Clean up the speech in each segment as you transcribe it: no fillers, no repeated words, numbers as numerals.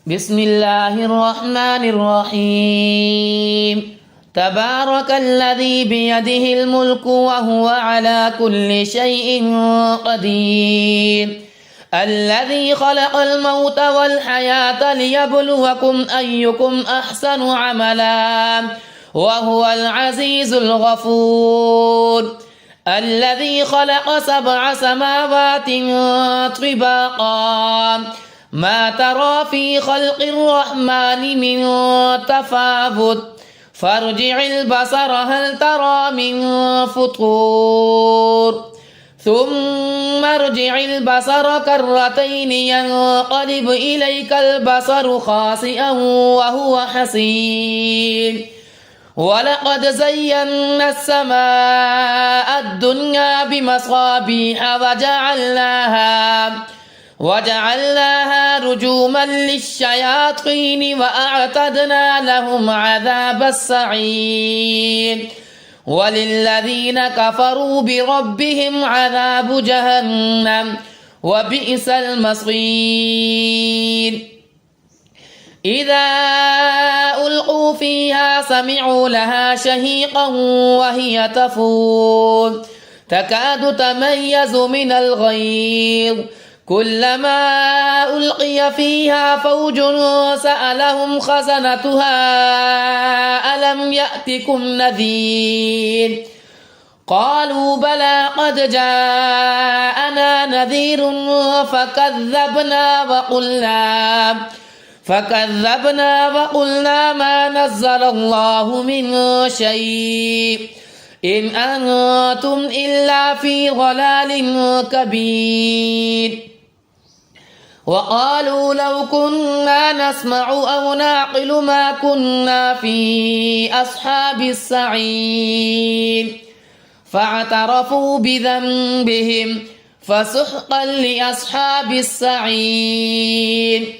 بسم الله الرحمن الرحيم. تبارك الذي بيده الملك وهو على كل شيء قدير. الذي خلق الموت والحياة ليبلوكم أيكم أحسن عملا وهو العزيز الغفور. الذي خلق 7 سماوات طباقا ما ترى في خلق الرحمن من تفاوت فارجع البصر هل ترى من فطور ثم ارجع البصر كرتين ينقلب إليك البصر خاسئا وهو حسير. ولقد زينا السماء الدنيا بمصابيح وجعلناها رجوما للشياطين وأعتدنا لهم عذاب السعير. وللذين كفروا بربهم عذاب جهنم وبئس المصير. إذا ألقوا فيها سمعوا لها شهيقا وهي تفور تكاد تميز من الغيظ كلما ألقي فيها فوج سألهم خزنتها ألم يأتكم نذير قالوا بلى قد جاءنا نذير فكذبنا وقلنا ما نزل الله من شيء إن أنتم إلا في ضلال كبير. وقالوا لو كنا نسمع أو نعقل ما كنا في أصحاب السعير فاعترفوا بذنبهم فسحقا لأصحاب السعير.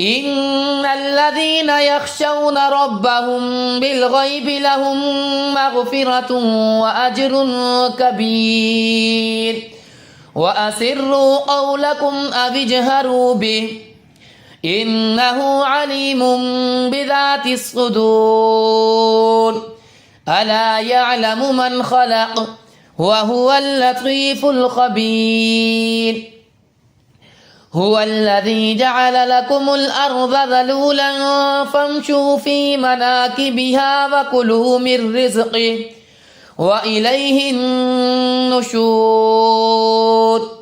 إن الذين يخشون ربهم بالغيب لهم مغفرة وأجر كبير. وأسروا قولكم أو اجهروا به إنه عليم بذات الصدور. ألا يعلم من خلق وهو اللطيف الخبير. هو الذي جعل لكم الأرض ذلولا فامشوا في مناكبها وكلوا من رزقه وإليه النشور.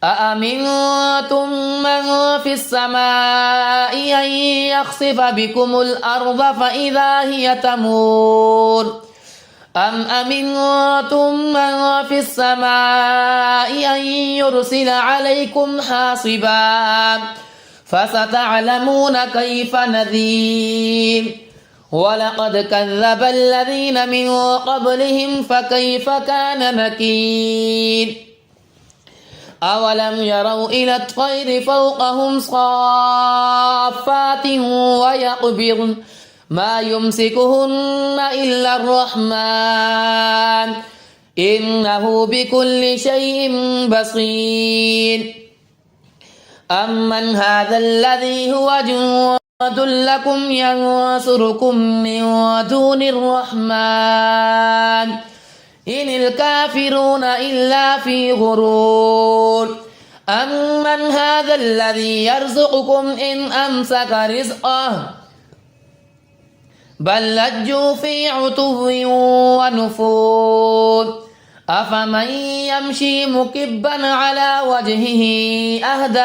أأمنتم من في السماء أن يخسف بكم الأرض فإذا هي تمور أم أمنتم من في السماء أن يرسل عليكم حاصبا فستعلمون كيف نذير. ولقد كذب الذين من قبلهم فكيف كان نكير. أولم يروا إلى الطير فوقهم صافات ويقبضن ما يمسكهن إلا الرحمن إنه بكل شيء بصير. أمن هذا الذي هو جند لكم ينصركم من دون الرحمن إن الكافرون إلا في غرور. أمن هذا الذي يرزقكم إن أمسك رزقه بل لجوا في عتو ونفور. أفمن يمشي مكبا على وجهه أهدى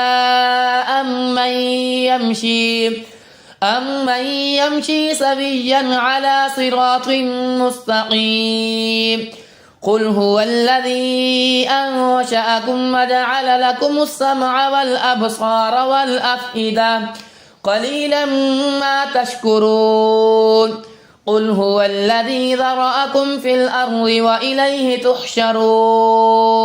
أمن يمشي سويا على صراط مستقيم. قل هو الذي أنشأكم وجعل لكم السمع والأبصار والأفئدة قليلا ما تشكرون. قل هو الذي ذرأكم في الأرض وإليه تحشرون.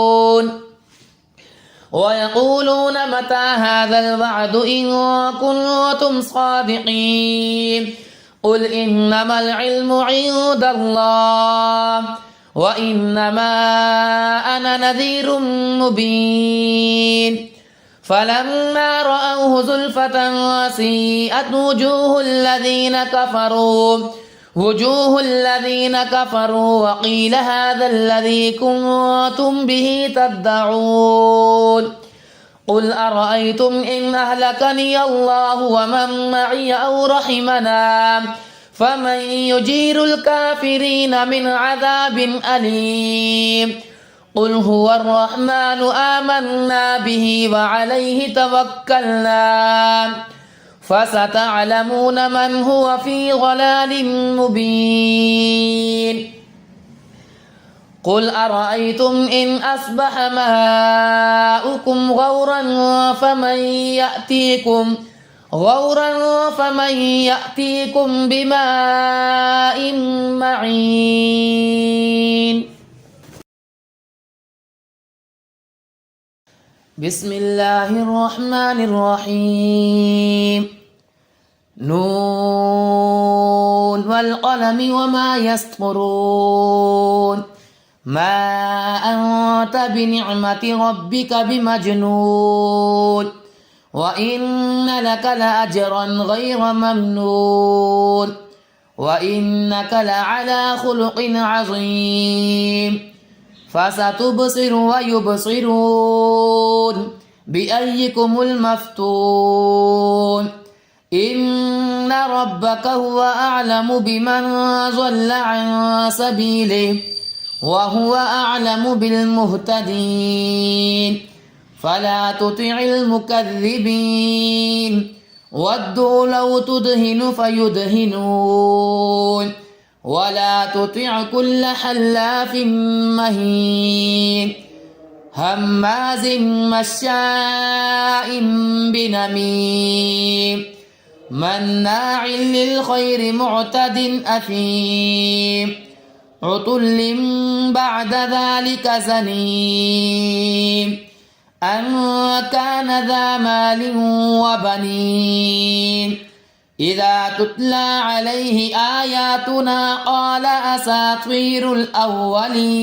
ويقولون متى هذا الوعد إن كنتم صادقين. قل إنما العلم عند الله وإنما أنا نذير مبين. فلما رأوه زلفة سيئت وجوه الذين كفروا وقيل هذا الذي كنتم به تدعون قل أرأيتم إن أهلكني الله ومن معي أو رحمنا فمن يجير الكافرين من عذاب أليم قل هو الرحمن آمنا به وعليه توكلنا فستعلمون من هو في ضلال مبين قل أرأيتم إن أصبح ماؤكم غورا فمن يأتيكم بماء معين بسم الله الرحمن الرحيم نون والقلم وما يسطرون ما أنت بنعمة ربك بمجنون وإن لك لأجرا غير ممنون وإنك لعلى خلق عظيم فستبصر ويبصرون بأيكم المفتون إن ربك هو أعلم بمن ضل عن سبيله وهو أعلم بالمهتدين فلا تطع المكذبين ودوا لو تدهن فيدهنون ولا تطع كل حلاف مهين هماز مشاء بنميم مناع للخير معتد أثيم عتل بعد ذلك زنيم أن كان ذا مال وبنين إذا تتلى عليه آياتنا قال أساطير الأولين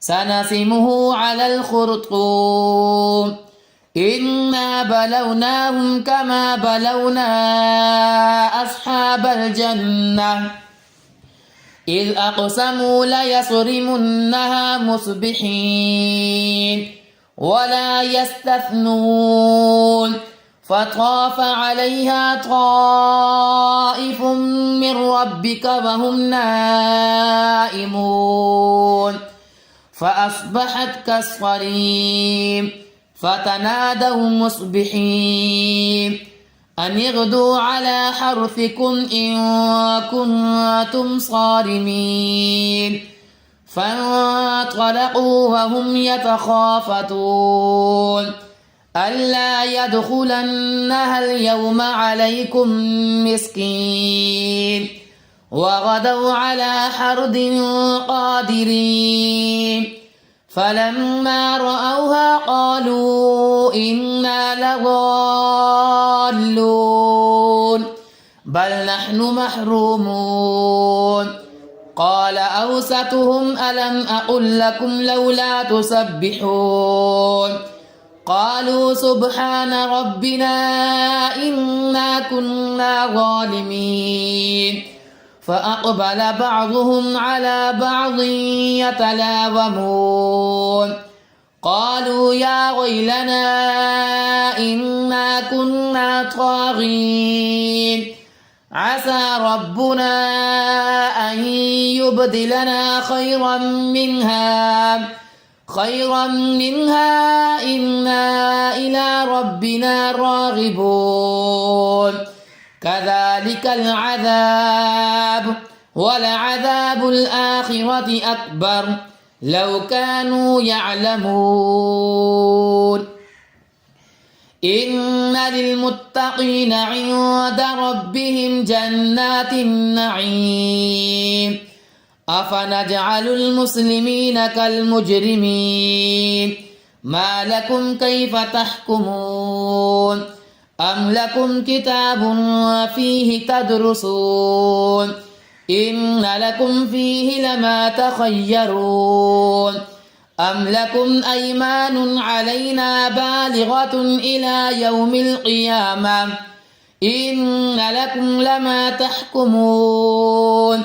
سنسمه على الخرطوم إنا بلوناهم كما بلونا أصحاب الجنة إذ أقسموا ليصرمنها مصبحين ولا يستثنون فطاف عليها طائف من ربك وهم نائمون فأصبحت كالصريم فتنادوا مصبحين أن اغدوا على حرثكم إن كنتم صارمين فانطلقوا وهم يتخافتون ألا يدخلنها اليوم عليكم مسكين وغدوا على حرد قادرين فلما رأوها قالوا إنا لضالون بل نحن محرومون قال أوسطهم ألم أقل لكم لولا تسبحون قالوا سبحان ربنا إنا كنا ظالمين فأقبل بعضهم على بعض يتلاومون قالوا يا ويلنا إنا كنا طاغين عسى ربنا أن يبدلنا خيرا منها إنا إلى ربنا راغبون كذلك العذاب ولعذاب الآخرة أكبر لو كانوا يعلمون إن للمتقين عند ربهم جنات النعيم أفنجعل المسلمين كالمجرمين ما لكم كيف تحكمون أم لكم كتاب فيه تدرسون إن لكم فيه لما تخيرون أم لكم أيمان علينا بالغة إلى يوم القيامة إن لكم لما تحكمون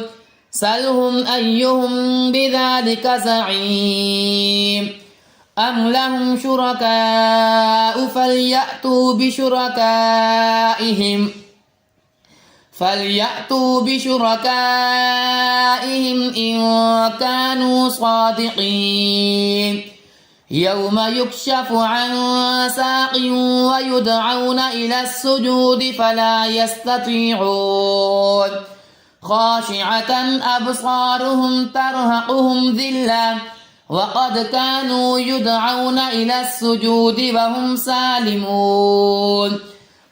سلهم أيهم بذلك زعيم أم لهم شركاء فليأتوا بشركائهم إن كانوا صادقين يوم يكشف عن ساق ويدعون إلى السجود فلا يستطيعون خاشعة أبصارهم ترهقهم ذلة وقد كانوا يدعون إلى السجود وهم سالمون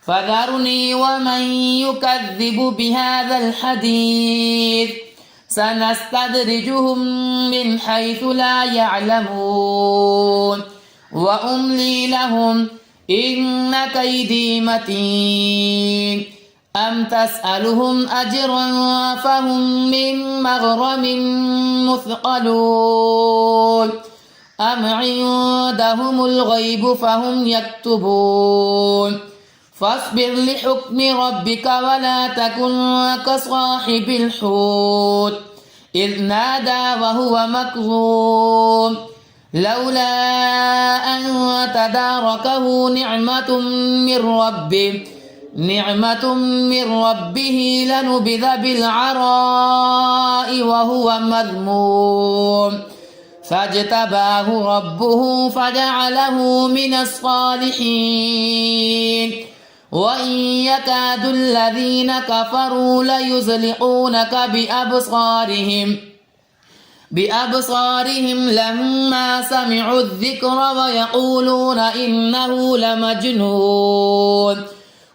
فذرني ومن يكذب بهذا الحديث سنستدرجهم من حيث لا يعلمون وأملي لهم إن كيدي متين أم تسألهم أجرا فهم من مغرم مثقلون أم عندهم الغيب فهم يكتبون فاصبر لحكم ربك ولا تكن كصاحب الحوت إذ نادى وهو مكظوم لولا أن تداركه نعمة من ربه لنبذ بالعراء وهو مذموم فاجتباه ربه فجعله من الصالحين وإن يكاد الذين كفروا ليزلقونك بأبصارهم لما سمعوا الذكر ويقولون إنه لمجنون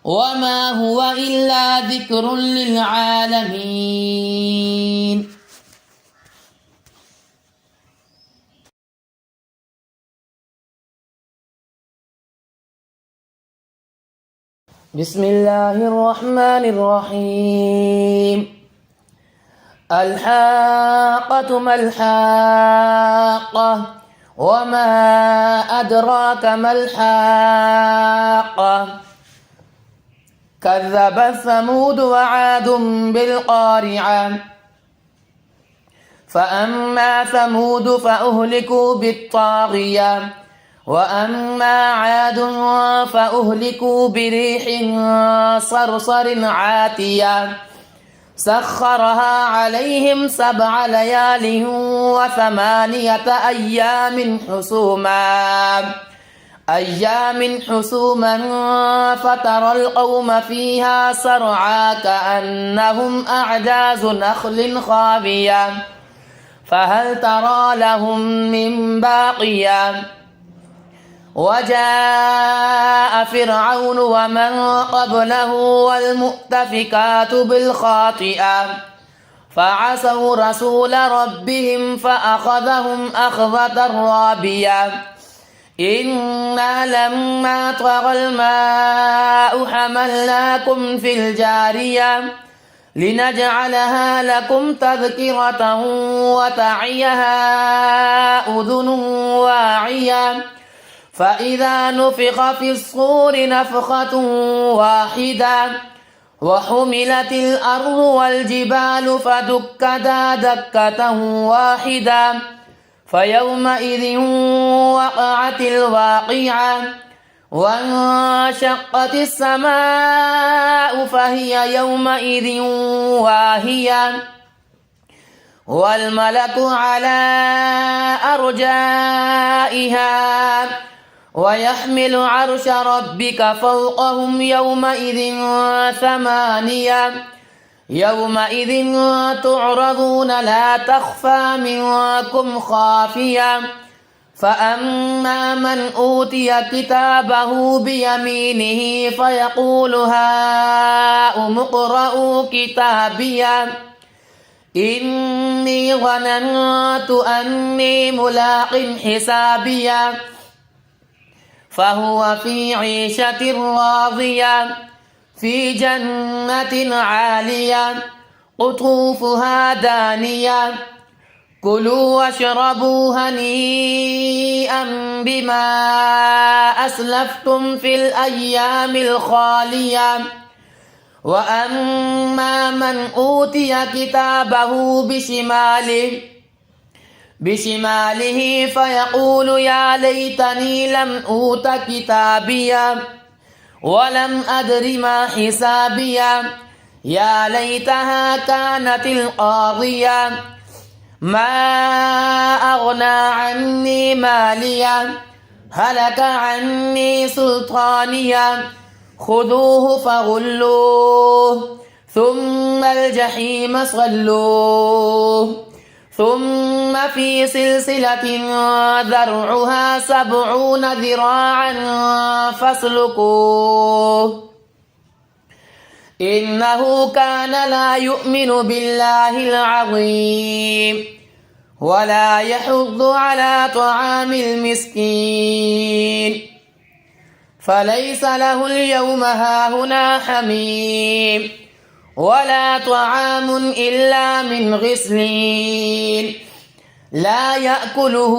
وما هو إلا ذكر للعالمين. بسم الله الرحمن الرحيم. الحاقة ما الحاقة وما أدراك ما الحاقة كذبت ثمود وعاد بالقارعة فأما ثمود فأهلكوا بالطاغية وأما عاد فأهلكوا بريح صرصر عاتية سخرها عليهم 7 ليال و8 أيام حسوما فترى القوم فيها سرعى كأنهم أعجاز نخل خاوية فهل ترى لهم من باقية وجاء فرعون ومن قبله والمؤتفكات بالخاطئة فعصوا رسول ربهم فأخذهم أخذة رابية إنا لما طغى الماء حملناكم في الجارية لنجعلها لكم تذكرة وتعيها أذن واعية فإذا نفخ في الصور نفخة واحدة وحملت الأرض والجبال فدكتا دكة واحدة فيومئذ وقعت الواقعة وانشقت السماء فهي يومئذ واهية والملك على أرجائها ويحمل عرش ربك فوقهم يومئذ 8 يومئذ تعرضون لا تخفى منكم خافية فأما من أوتي كتابه بيمينه فيقول هاؤم اقرءوا كتابيه إني ظننت أني ملاق حسابيه فهو في عيشة راضية في جنة عالية قطوفها دانية كلوا واشربوا هنيئا بما أسلفتم في الأيام الخالية وأما من أوتي كتابه بشماله فيقول يا ليتني لم أوت كتابيا ولم أدر ما حسابيا يا ليتها كانت القاضية ما أغنى عني ماليا هلك عني سلطانيا خذوه فغلوه ثم الجحيم صلوه ثم في سلسلة ذرعها 70 ذراعا فاسلكوه إنه كان لا يؤمن بالله العظيم ولا يحض على طعام المسكين فليس له اليوم هاهنا حميم ولا طعام إلا من غسلين لا يأكله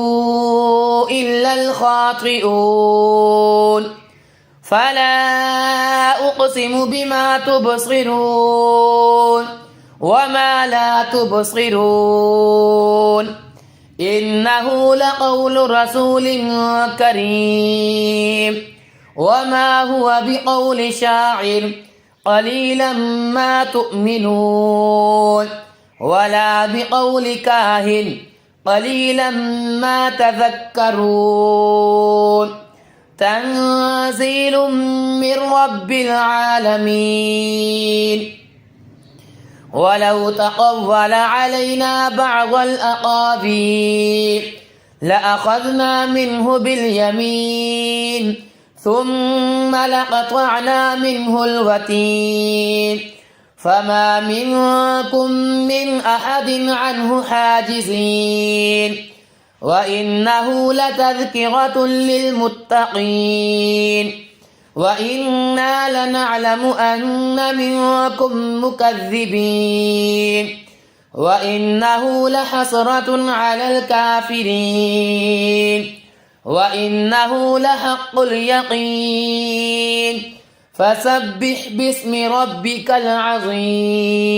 إلا الخاطئون فلا أقسم بما تبصرون وما لا تبصرون إنه لقول رسول كريم وما هو بقول شاعر قليلا ما تؤمنون ولا بقول كاهن قليلا ما تذكرون تنزيل من رب العالمين ولو تقول علينا بعض الأقاويل لأخذنا منه باليمين ثم لقطعنا منه الوتين فما منكم من أحد عنه حاجزين وإنه لتذكرة للمتقين وإنا لنعلم أن منكم مكذبين وإنه لحسرة على الكافرين وإنه لحق اليقين فسبح باسم ربك العظيم.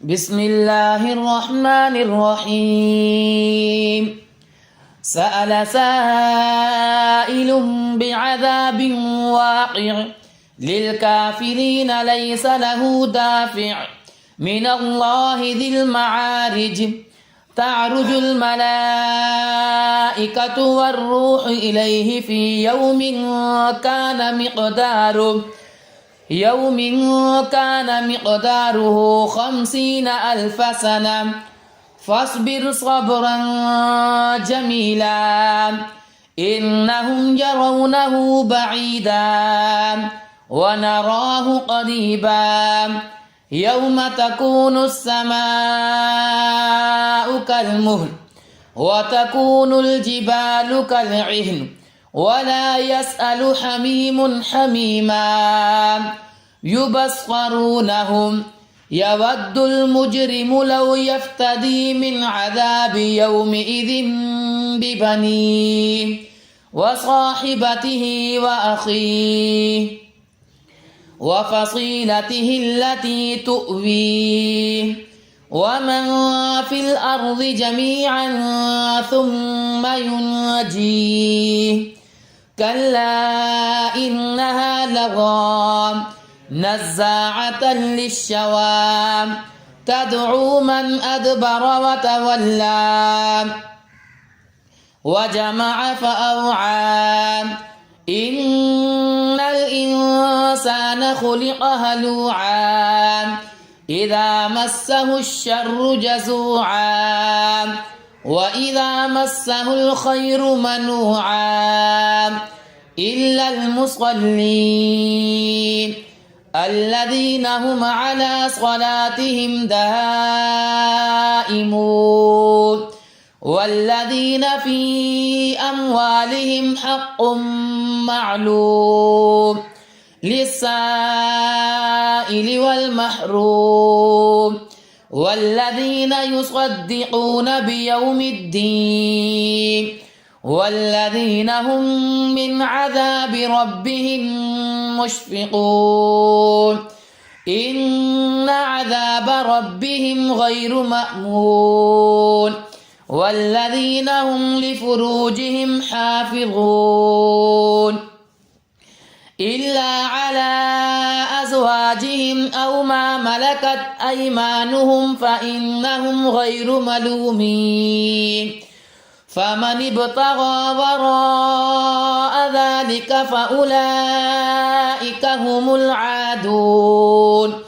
بسم الله الرحمن الرحيم سأل سائل بعذاب واقع للكافرين ليس له دافع من الله ذي المعارج تعرج الملائكة والروح إليه في يوم كان مقداره 50,000 سنة فاصبر صبرا جميلا إنهم يرونه بعيدا ونراه قريبا يوم تكون السماء كالمهل وتكون الجبال كالعهن ولا يسأل حميم حميما يبصرونهم يود المجرم لو يفتدي من عذاب يومئذ ببنيه وصاحبته وأخيه وفصيلته التي تؤويه ومن في الأرض جميعا ثم ينجيه كلا إنها لظى نزاعة للشوى تدعو من أدبر وتولى وجمع فأوعى إن الإنسان خلق هلوعا إذا مسه الشر جزوعا وإذا مسه الخير منوعا إلا المصلين الذين هم على صلاتهم دائمون والذين في أموالهم حق معلوم للسائل والمحروم والذين يصدقون بيوم الدين والذين هم من عذاب ربهم مشفقون إن عذاب ربهم غير مأمون والذين هم لفروجهم حافظون إلا على أزواجهم أو ما ملكت أيمانهم فإنهم غير ملومين فمن ابتغى وراء ذلك فأولئك هم العادون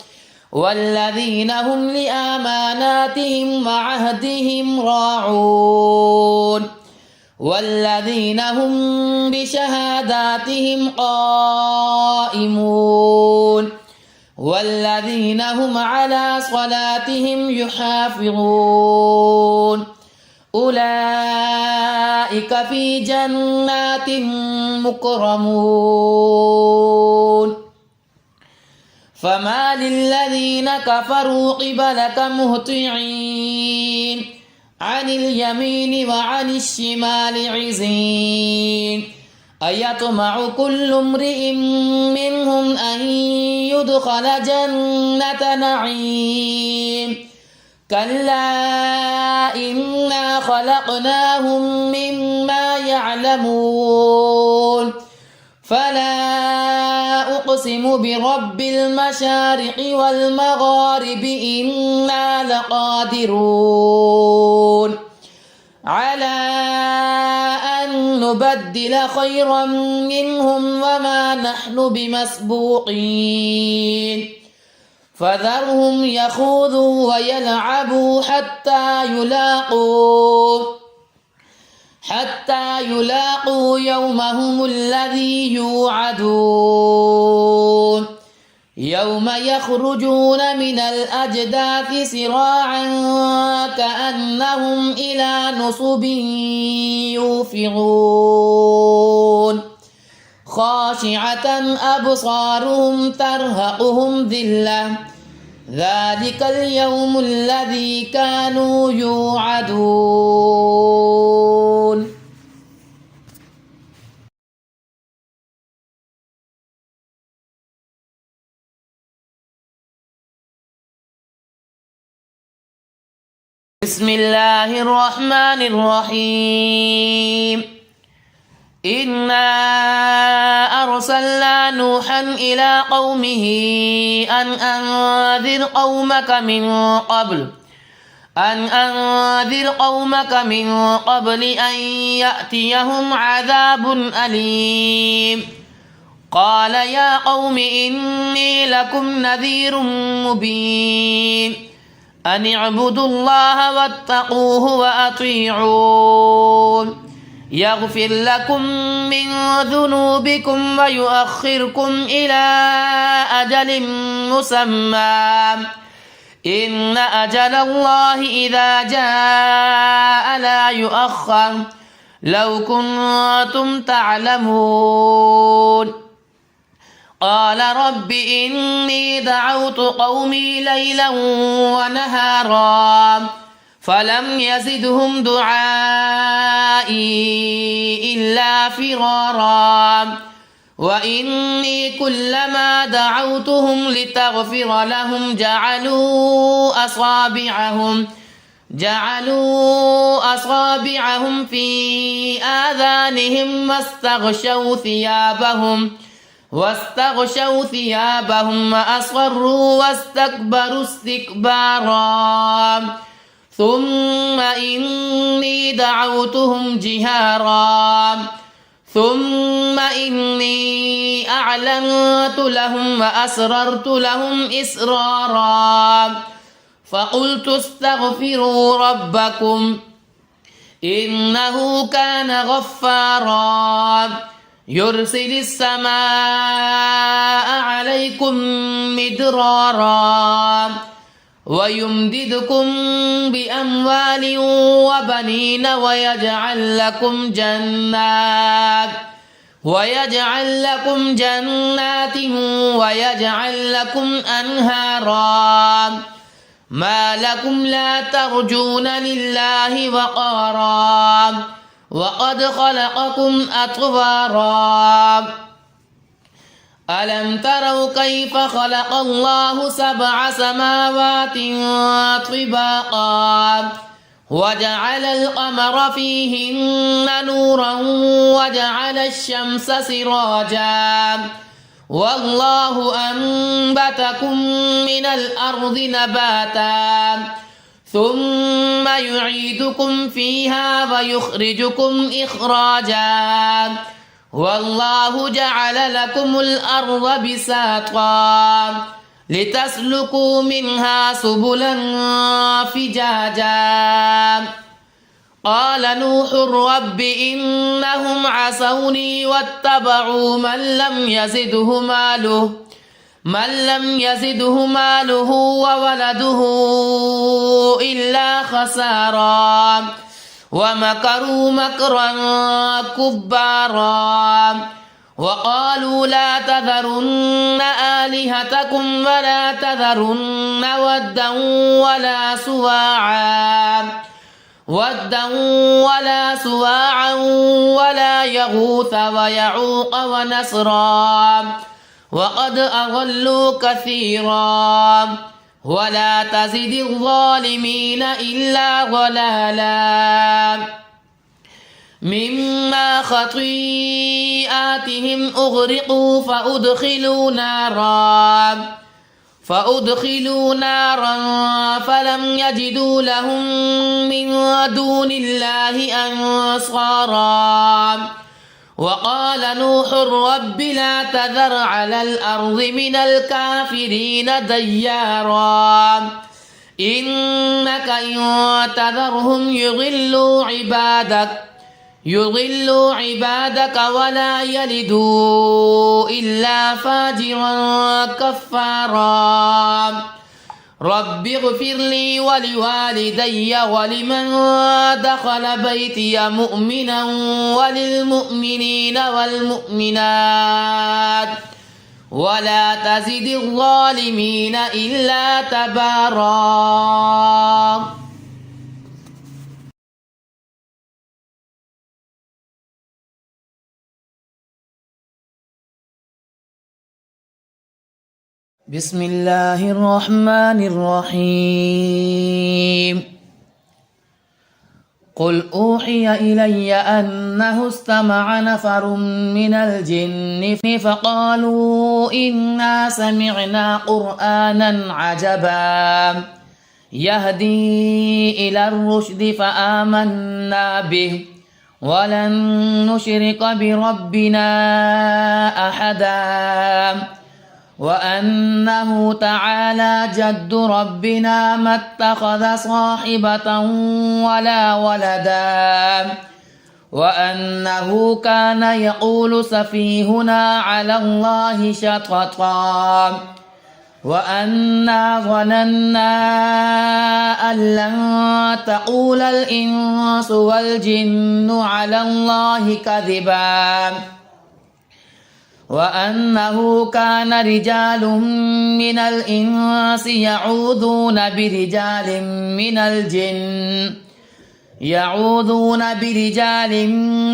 والذين هم لأماناتهم وعهدهم راعون والذين هم بشهاداتهم قائمون والذين هم على صلاتهم يحافظون أولئك في جنات مكرمون فما للذين كفروا قبلك مهطعين عن اليمين وعن الشمال عزين أيطمع كل امرئ منهم أن يدخل جنة نعيم كلا إنا خلقناهم مما يعلمون فلا أقسم برب المشارق والمغارب إنا لقادرون على أن نبدل خيرا منهم وما نحن بمسبوقين فذرهم يخوضوا ويلعبوا حتى يلاقوا يومهم الذي يوعدون يوم يخرجون من الأجداث سراعا كأنهم إلى نصب يوفضون خاشعة أبصارهم ترهقهم ذلة ذلك اليوم الذي كانوا يوعدون. بسم الله الرحمن الرحيم إنا أرسلنا نوحا إلى قومه أن أنذر قومك من قبل أن يأتيهم عذاب أليم قال يا قوم إني لكم نذير مبين أن اعبدوا الله واتقوه وأطيعون يغفر لكم من ذنوبكم ويؤخركم إلى أجل مسمى إن أجل الله إذا جاء لا يؤخر لو كنتم تعلمون قال رب إني دعوت قومي ليلا ونهارا فلم يزدهم دعائي إلا فرارا وإني كلما دعوتهم لتغفر لهم جعلوا أصابعهم في آذانهم واستغشوا ثيابهم وأصروا واستكبروا استكبارا ثم إني دعوتهم جهارا ثم إني أعلنت لهم وأسررت لهم إسرارا فقلت استغفروا ربكم إنه كان غفارا يرسل السماء عليكم مدرارا ويمددكم بأموال وبنين ويجعل لكم جنات ويجعل لكم جنات ويجعل لكم أنهارا ما لكم لا ترجون لله وقارا وقد خلقكم أطوارا ألم تروا كيف خلق الله 7 سماوات طباقا وجعل القمر فيهن نورا وجعل الشمس سراجا والله أنبتكم من الأرض نباتا ثم يعيدكم فيها ويخرجكم إخراجا والله جعل لكم الأرض بساطا لتسلكوا منها سبلا فجاجا قال نوح رب إنهم عصوني واتبعوا من لم يزده ماله وولده إلا خسارا ومكروا مكرا كبارا وقالوا لا تذرن آلهتكم ولا تذرن ودا ولا سواعا ولا يغوث ويعوق ونسرا وقد أضلوا كثيرا ولا تزد الظالمين إلا ضلالا مما خطيئاتهم أغرقوا فأدخلوا نارا فلم يجدوا لهم من دون الله أنصارا وقال نوح رب لا تذر على الأرض من الكافرين ديارا إنك إن تذرهم يضلوا عبادك ولا يلدوا إلا فاجرا كفارا رب اغفر لي ولوالدي ولمن دخل بيتي مؤمنا وللمؤمنين والمؤمنات ولا تزد الظالمين إلا تبارا بسم الله الرحمن الرحيم قل أوحي إلي أنه استمع نفر من الجن فقالوا إنا سمعنا قرآنا عجبا يهدي إلى الرشد فآمنا به ولن نشرك بربنا أحدا وأنه تعالى جد ربنا ما اتخذ صاحبة ولا ولدا وأنه كان يقول سفيهنا على الله شططا وأنا ظننا أن لن تقول الإنس والجن على الله كذبا وأنه كان رجال من الإنس يعوذون برجال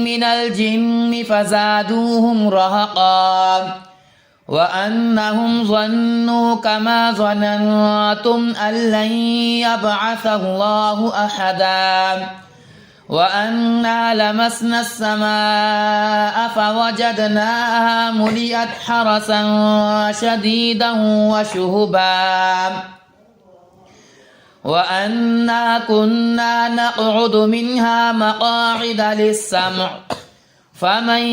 من الجن فزادوهم رهقا وأنهم ظنوا كما ظننتم أن لن يبعث الله أحدا وأنا لمسنا السماء فوجدناها ملئت حرسا شديدا وشهبا وأنا كنا نقعد منها مقاعد للسمع فمن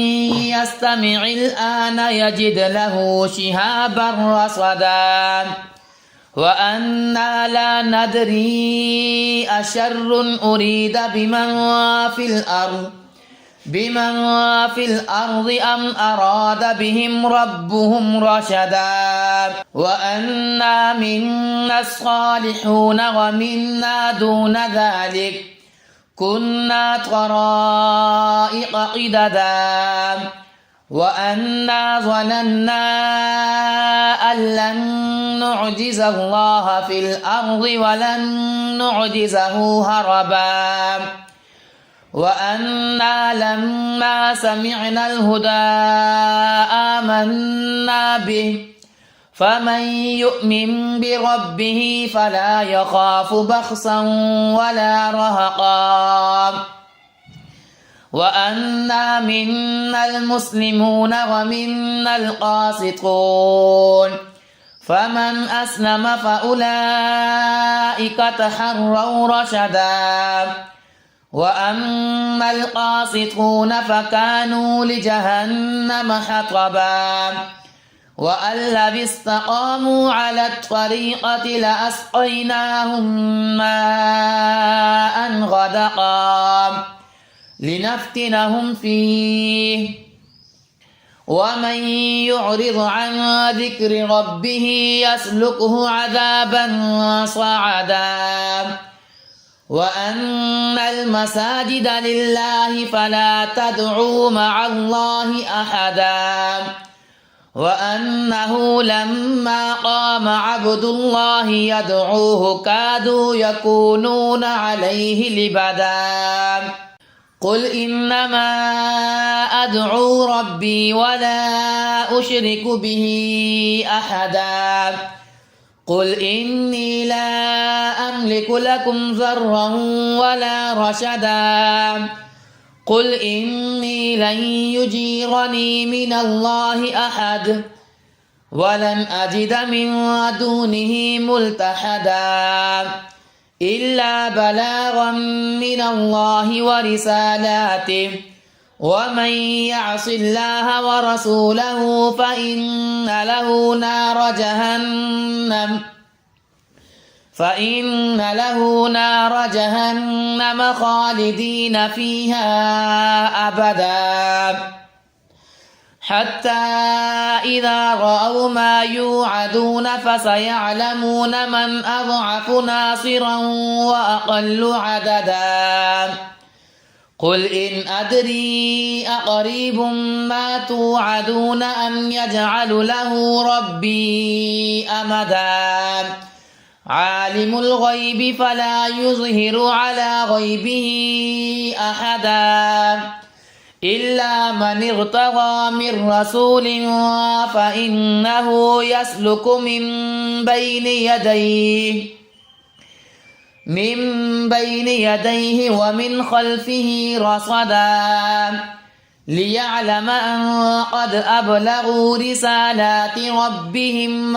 يستمع الآن يجد له شهابا رصدا وأنا لا ندري أشر أريد بمن في الأرض أم أراد بهم ربهم رشدا وأنا منا الصالحون ومنا دون ذلك كنا طرائق قددا وأنا ظننا أن لن نعجز الله في الأرض ولن نعجزه هربا وأنا لما سمعنا الهدى آمنا به فمن يؤمن بربه فلا يخاف بخسا ولا رهقا وأنا منا المسلمون ومنا القاسطون فمن أسلم فأولئك تحروا رشدا وأما القاسطون فكانوا لجهنم حطبا وأن لو استقاموا على الطريقة لأسقيناهم ماء غدقا لنفتنهم فيه ومن يعرض عن ذكر ربه يسلكه عذابا صعدا وأن المساجد لله فلا تدعوا مع الله أحدا وأنه لما قام عبد الله يدعوه كادوا يكونون عليه لبدا قل إنما أدعو ربي ولا أشرك به أحدا قل إني لا أملك لكم ضرا ولا رشدا قل إني لن يجيرني من الله أحد ولن أجد من دونه ملتحدا إلا بلاغا من الله ورسالاته ومن يعص الله ورسوله فإن له نار جهنم خالدين فيها أبدا حتى إذا رأوا ما يوعدون فسيعلمون من أضعف ناصرا وأقل عددا قل إن أدري أقريب ما توعدون أم يجعل له ربي أمدا عالم الغيب فلا يظهر على غيبه أحدا إلا من ارتضى من رسول فإنه يسلك من بين يديه ومن خلفه رصدا ليعلم أن قد أبلغوا رسالات ربهم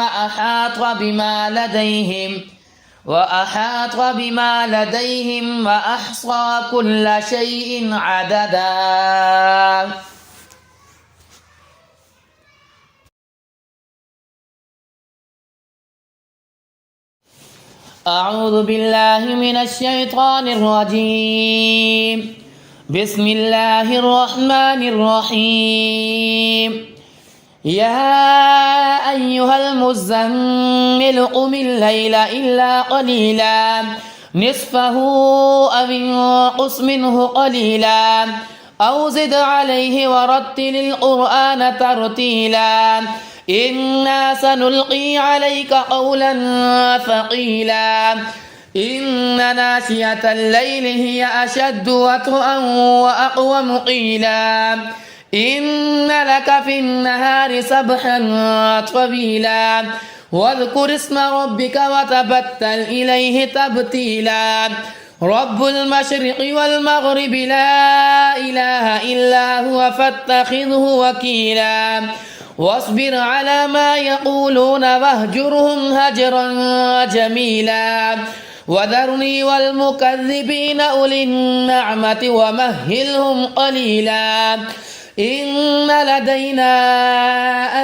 وأحاط بما لديهم وأحصى كل شيء عددا أعوذ بالله من الشيطان الرجيم بسم الله الرحمن الرحيم يا أيها المزمل قم الليل إلا قليلا نصفه أو انقص منه قليلا أو زد عليه ورتل القرآن ترتيلا إنا سنلقي عليك قولا ثقيلا إن ناشئة الليل هي أشد وطئا وأقوم قيلا إن لك في النهار سبحا طويلا واذكر اسم ربك وتبتل إليه تبتيلا رب المشرق والمغرب لا إله إلا هو فاتخذه وكيلا واصبر على ما يقولون واهجرهم هجرا جميلا وذرني والمكذبين أولي النعمة ومهلهم قليلا إن لدينا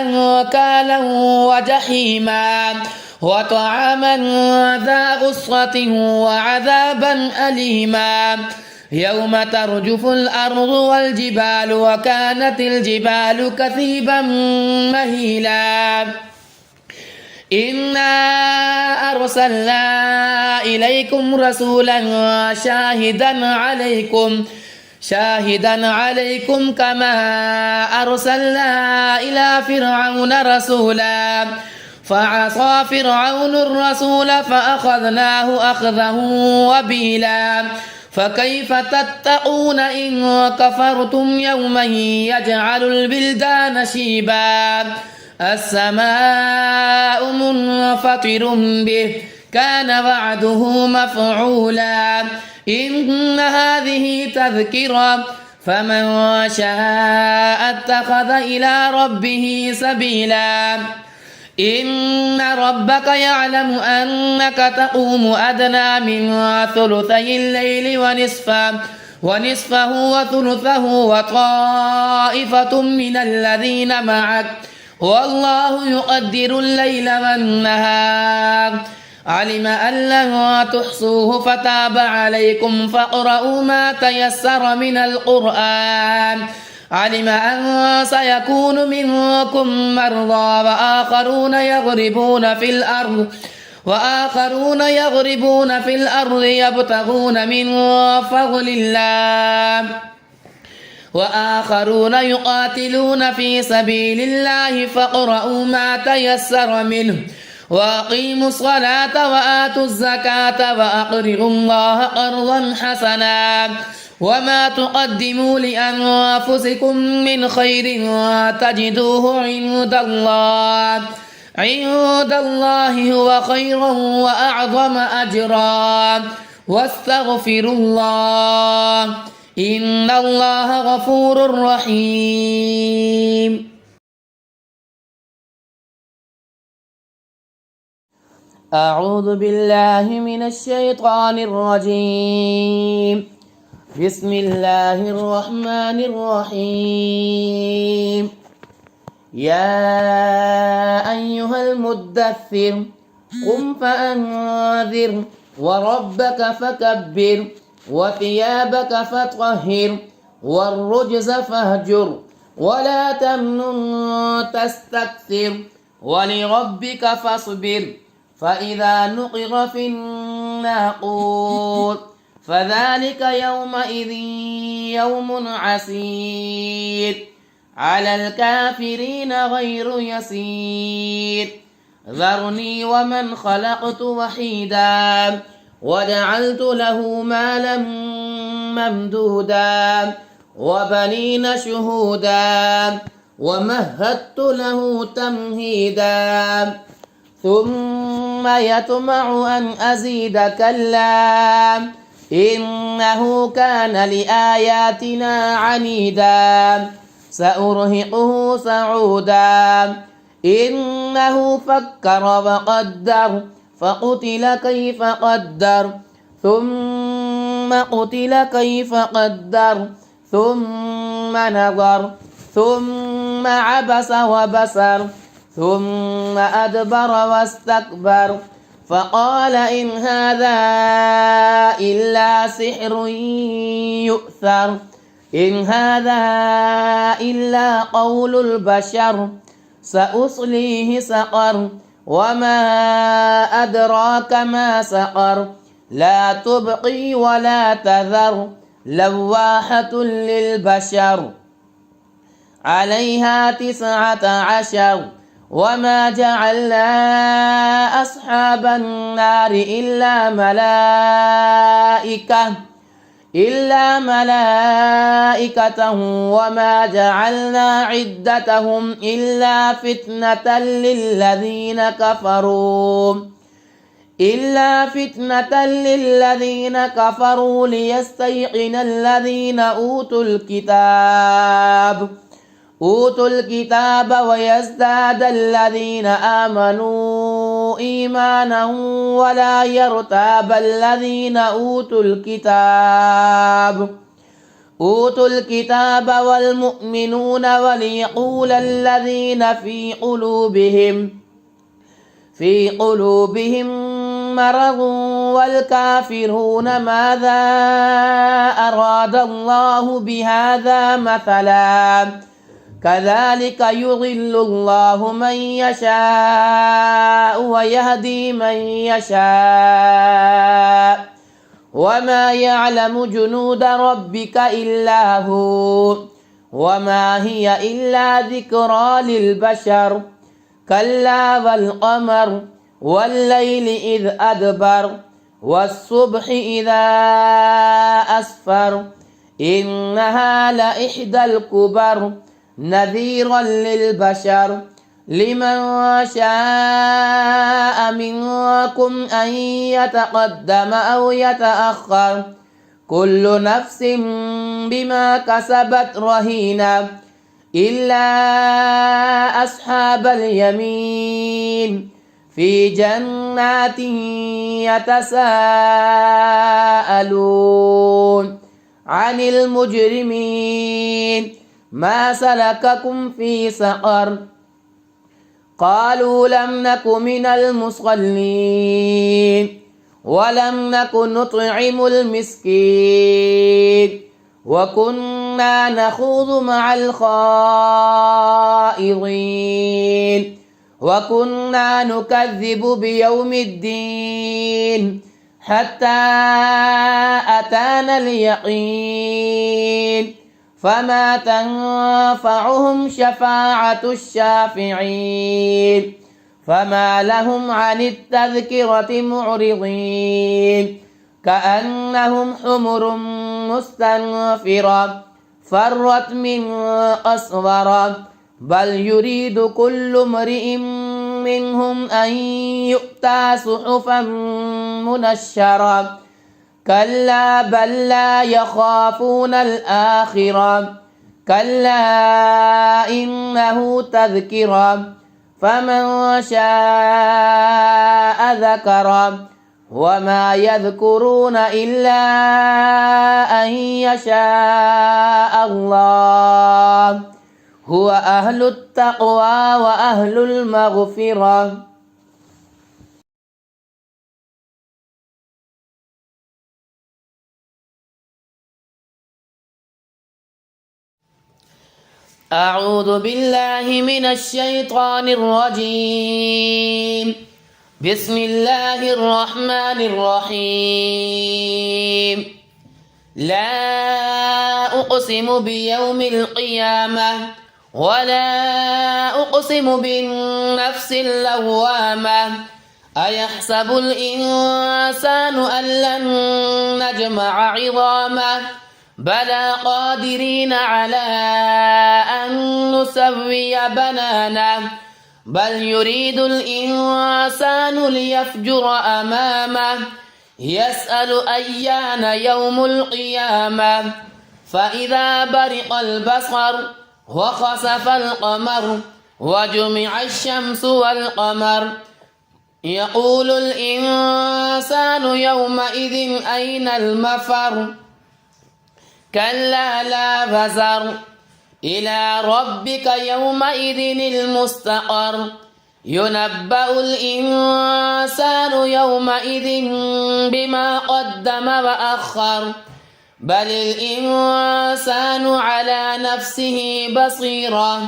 أنكالا وجحيما وطعاما ذا غصة وعذابا أليما يوم ترجف الأرض والجبال وكانت الجبال كثيبا مهيلا إنا أرسلنا إليكم رسولا شاهدا عليكم كما أرسلنا إلى فرعون رسولا فعصى فرعون الرسول فأخذناه أخذه وبيلا فكيف تتقون إن كفرتم يوما يجعل البلدان شيبا السماء منفطر به كان وعده مفعولا إن هذه تذكرة فمن شاء اتخذ إلى ربه سبيلا إن ربك يعلم أنك تقوم أدنى من ثلثي الليل ونصفه وثلثه وطائفة من الذين معك والله يقدر الليل والنهار علم أن لن تحصوه فتاب عليكم فاقرؤوا ما تيسر من القرآن علم أن سيكون منكم مرضى وآخرون يضربون في الأرض يبتغون من فضل الله وآخرون يقاتلون في سبيل الله فاقرؤوا ما تيسر منه وأقيموا الصلاة وآتوا الزكاة وأقرضوا الله قرضا حسنا وما تقدموا لأنفسكم من خير تجدوه عند الله هو خيرا وأعظم أجرا واستغفروا الله إن الله غفور رحيم. أعوذ بالله من الشيطان الرجيم. بسم الله الرحمن الرحيم. يا أيها المدثر قم فأنذر وربك فكبر وثيابك فطهر والرجز فاهجر ولا تمنن تستكثر ولربك فاصبر فإذا نقر في الناقور فذلك يومئذ يوم عسير على الكافرين غير يسير ذرني ومن خلقت وحيدا وجعلت له مالا ممدودا وبنين شهودا ومهدت له تمهيدا ثم يطمع أن أزيد كلا إنه كان لآياتنا عنيدا سأرهقه صعودا إنه فكر وقدر فقتل كيف قدر ثم قتل كيف قدر ثم نظر ثم عبس وبسر ثم أدبر واستكبر فقال إن هذا إلا سحر يؤثر إن هذا إلا قول البشر سأصليه سقر وما أدراك ما سقر لا تبقي ولا تذر لواحة للبشر عليها 19 وما جعلنا أصحاب النار إلا ملائكة وما جعلنا عدتهم إلا فتنة للذين كفروا ليستيقن الذين أوتوا الكتاب ويزداد الذين آمنوا إيمانا ولا يرتاب الذين أوتوا الكتاب والمؤمنون وليقول الذين في قلوبهم مرض والكافرون ماذا أراد الله بهذا مثلا كذلك يضل الله من يشاء ويهدي من يشاء وما يعلم جنود ربك إلا هو وما هي إلا ذكرى للبشر كلا والقمر والليل إذ أدبر والصبح إذا أسفر إنها لإحدى الكبر نذيرا للبشر لمن شاء منكم أن يتقدم أو يتأخر كل نفس بما كسبت رهينة إلا أصحاب اليمين في جنات يتساءلون عن المجرمين ما سلككم في سقر قالوا لم نك من المصلين ولم نك نطعم المسكين وكنا نخوض مع الخائضين وكنا نكذب بيوم الدين حتى أتانا اليقين فما تنفعهم شفاعة الشافعين فما لهم عن التذكرة معرضين كأنهم حمر مستنفرة فرت من قسورة بل يريد كل امرئ منهم أن يؤتى صحفا منشرة كلا بل لا يخافون الآخرة كلا إنه تذكرة فمن شاء ذكره وما يذكرون إلا أن يشاء الله هو أهل التقوى وأهل المغفرة. أعوذ بالله من الشيطان الرجيم. بسم الله الرحمن الرحيم. لا أقسم بيوم القيامة ولا أقسم بالنفس اللوامة أيحسب الإنسان أن لن نجمع عظامه بلى قادرين على أن نسوي بنانه بل يريد الإنسان ليفجر أمامه يسأل أيان يوم القيامة فإذا برق البصر وخسف القمر وجمع الشمس والقمر يقول الإنسان يومئذ أين المفر كلا لا وزر إلى ربك يومئذ المستقر ينبأ الإنسان يومئذ بما قدم وأخر بل الإنسان على نفسه بصيرة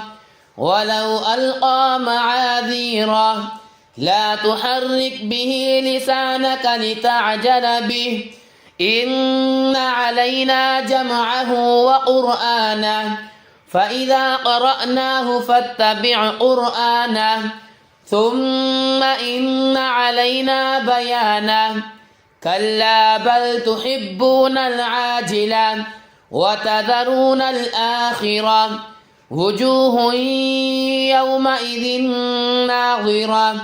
ولو ألقى معاذيره لا تحرك به لسانك لتعجل به إن علينا جمعه وقرآنه فإذا قرأناه فاتبع قرآنه ثم إن علينا بيانه كلا بل تحبون العاجلة وتذرون الآخرة وجوه يومئذ ناظرة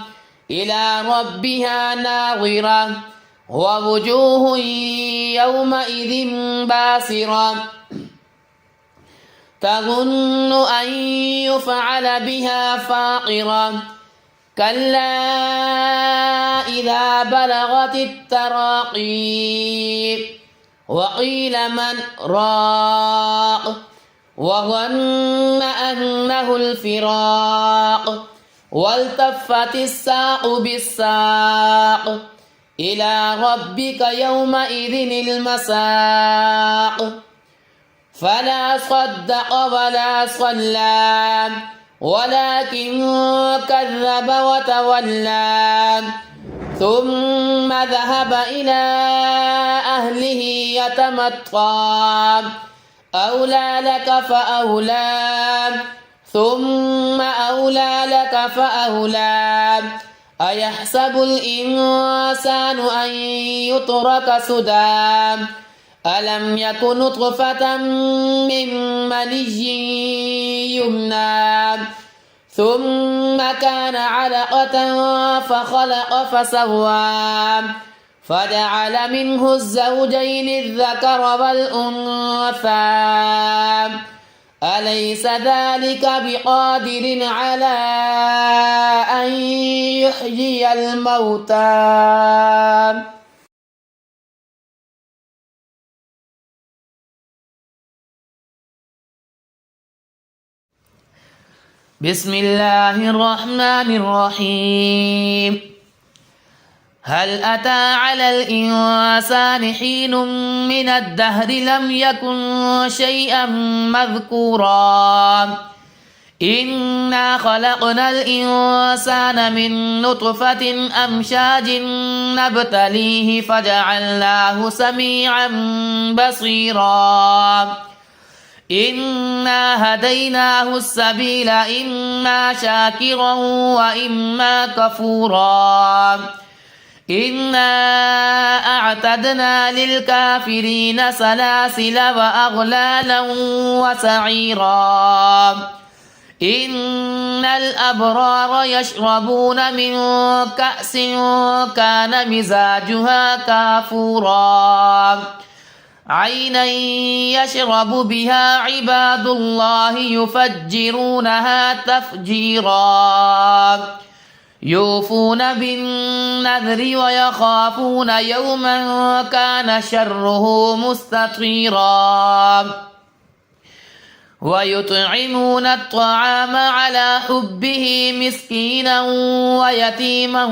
إلى ربها ناظرة ووجوه يومئذ باسرة تظن أن يفعل بها فاقرة كلا إذا بلغت التراقي وقيل من راق وظن أنه الفراق والتفت الساق بالساق إلى ربك يومئذ المساق فلا صدق ولا صلى ولكن كذب وتولى ثم ذهب إلى أهله يتمطى أولى لك فأولى ثم أولى لك فأولى أيحسب الإنسان أن يترك سدى ألم يك نطفة من مني يمنى ثم كان علقة فخلق فسوى فجعل منه الزوجين الذكر والأنثى أليس ذلك بقادر على أن يحيي الموتى بسم الله الرحمن الرحيم هل أتى على الإنسان حين من الدهر لم يكن شيئا مذكورا إنا خلقنا الإنسان من نطفة أمشاج نبتليه فجعلناه سميعا بصيرا إنا هديناه السبيل إما شاكرا وإما كفورا إنا أعتدنا للكافرين سلاسل وأغلالا وسعيرا إن الأبرار يشربون من كأس كان مزاجها كافورا عينا يشرب بها عباد الله يفجرونها تفجيرا يوفون بالنذر ويخافون يوما كان شره مستطيرا ويطعمون الطعام على حبه مسكينا ويتيما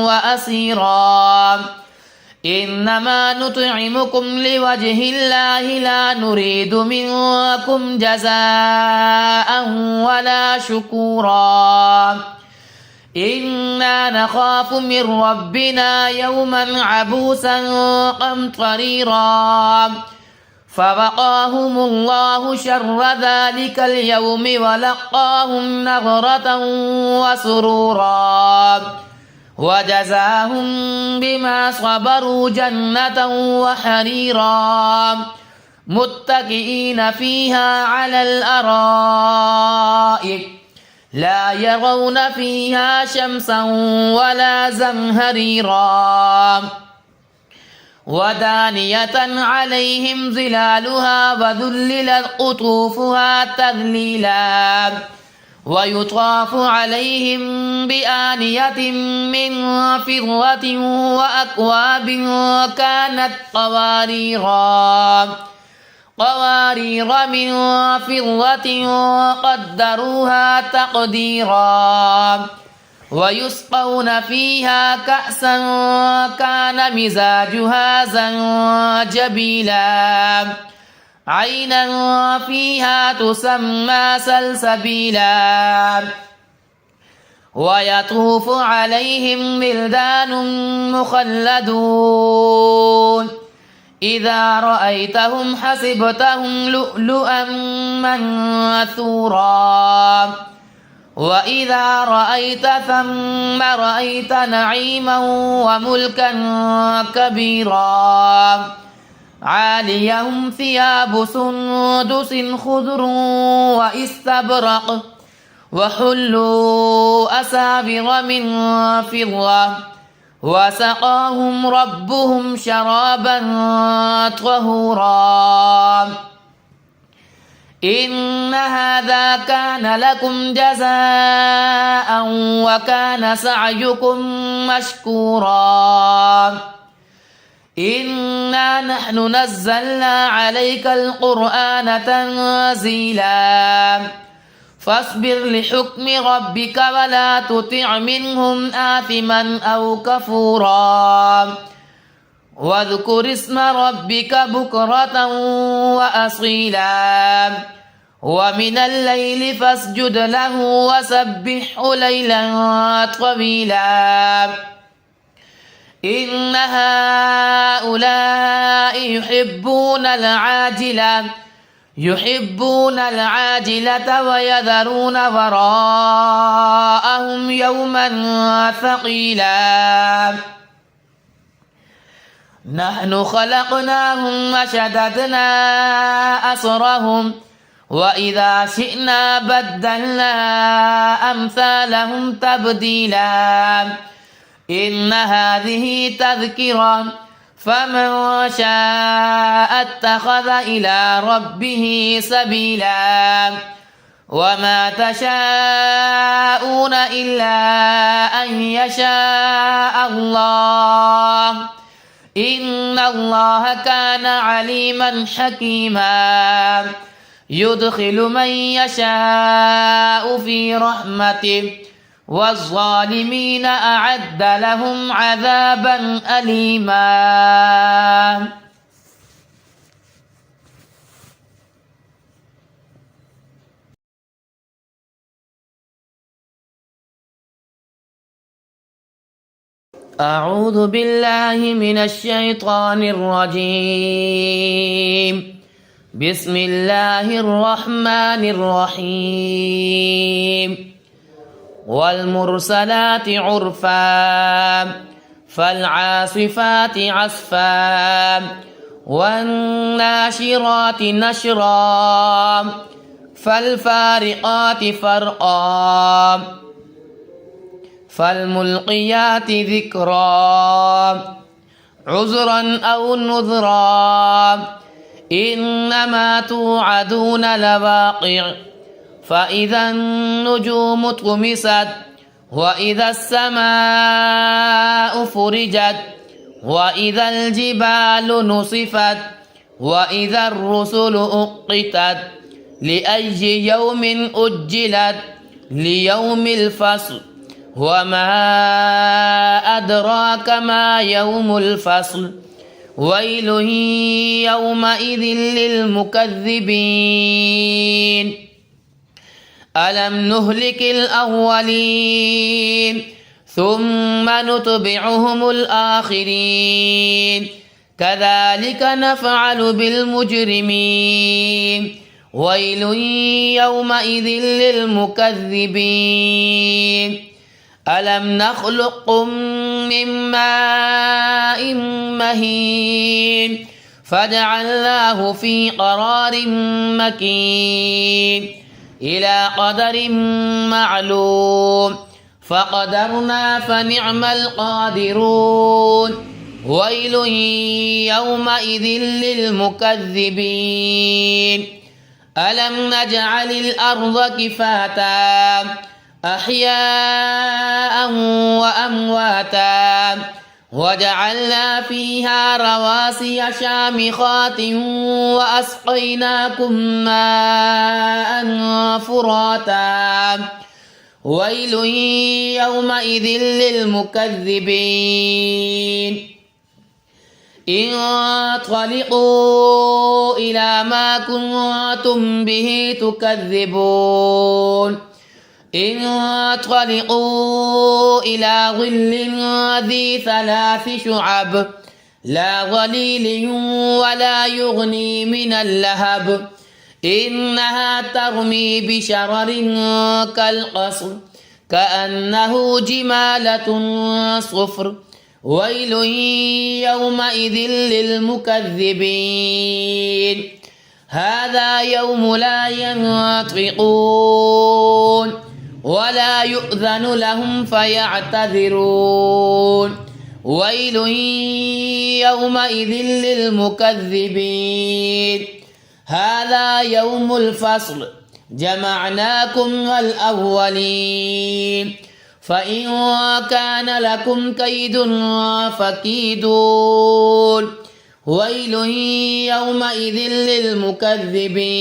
وأسيرا إنما نطعمكم لوجه الله لا نريد منكم جزاء ولا شكورا إنا نخاف من ربنا يوما عبوسا قمطريرا فوقاهم الله شر ذلك اليوم ولقاهم نظرة وسرورا وجزاهم بما صبروا جنة وحريرا متكئين فيها على الأرائك لا يرون فيها شمسا ولا زمهريرا ودانية عليهم ظلالها وذللت قطوفها تذليلا ويطاف عليهم بآنية من فضة وأكواب كانت قوارير من فضة قدروها تقديرا ويسقون فيها كأسا كان مزاجها زنجبيلا عينا فيها تسمى سلسبيلا ويطوف عليهم ولدان مخلدون إذا رأيتهم حسبتهم لؤلؤا منثورا وإذا رأيت ثم رأيت نعيما وملكا كبيرا عاليهم ثياب سندس خضر واستبرق وحلوا أسابر من فضة وسقاهم ربهم شرابا طهورا إن هذا كان لكم جزاء وكان سعيكم مشكورا إنا نحن نزلنا عليك القرآن تنزيلا فاصبر لحكم ربك ولا تطع منهم آثما أو كفورا واذكر اسم ربك بكرة وأصيلا ومن الليل فاسجد له وسبحه ليلا طويلا إن هؤلاء يحبون العاجلة ويذرون وراءهم يوما ثقيلا نحن خلقناهم وشددنا أسرهم وإذا شئنا بدلنا أمثالهم تبديلا إن هذه تذكرة فمن شاء اتخذ إلى ربه سبيلا وما تشاءون إلا أن يشاء الله إن الله كان عليما حكيما يدخل من يشاء في رحمته والظالمين أعد لهم عذابا أليما. أعوذ بالله من الشيطان الرجيم. بسم الله الرحمن الرحيم. والمرسلات عرفا فالعاصفات عصفا والناشرات نشرا فالفارقات فرقا فالملقيات ذكرا عذرا أو نذرا إنما توعدون لواقع فإذا النجوم طمست وإذا السماء فرجت وإذا الجبال نصفت وإذا الرسل أقتت لأي يوم أجلت ليوم الفصل وما أدراك ما يوم الفصل ويل يومئذ للمكذبين ألم نهلك الأولين ثم نتبعهم الآخرين كذلك نفعل بالمجرمين ويل يومئذ للمكذبين ألم نخلقكم من ماء مهين فجعلناه في قرار مكين إلى قدر معلوم فقدرنا فنعم القادرون ويل يومئذ للمكذبين ألم نجعل الأرض كفاتا أحياء وأمواتا وجعلنا فيها رواسي شامخات وأسقيناكم ماء فراتا ويل يومئذ للمكذبين انطلقوا إلى ما كنتم به تكذبون انطلقوا إلى ظل ذي 3 شعب لا ظليل ولا يغني من اللهب إنها ترمي بشرر كالقصر كأنه جمالة صفر ويل يومئذ للمكذبين هذا يوم لا ينطقون ولا يؤذن لهم فيعتذرون ويل يومئذ للمكذبين هذا يوم الفصل جمعناكم والأولين فإن كان لكم كيد فكيدون ويل يومئذ للمكذبين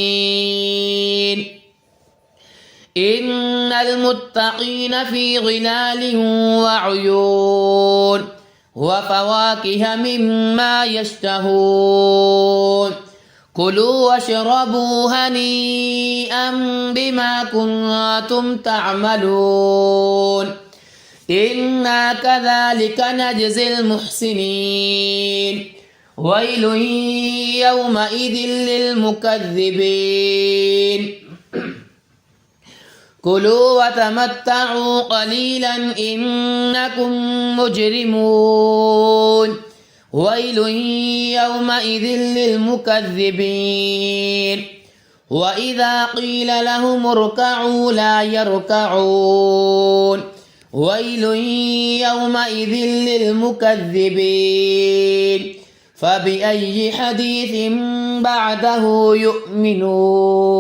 إن المتقين في ظلال وعيون وفواكه مما يشتهون كلوا واشربوا هنيئا بما كنتم تعملون إنا كذلك نجزي المحسنين ويل يومئذ للمكذبين كلوا وتمتعوا قليلا إنكم مجرمون ويل يومئذ للمكذبين وإذا قيل لهم اركعوا لا يركعون ويل يومئذ للمكذبين فبأي حديث بعده يؤمنون.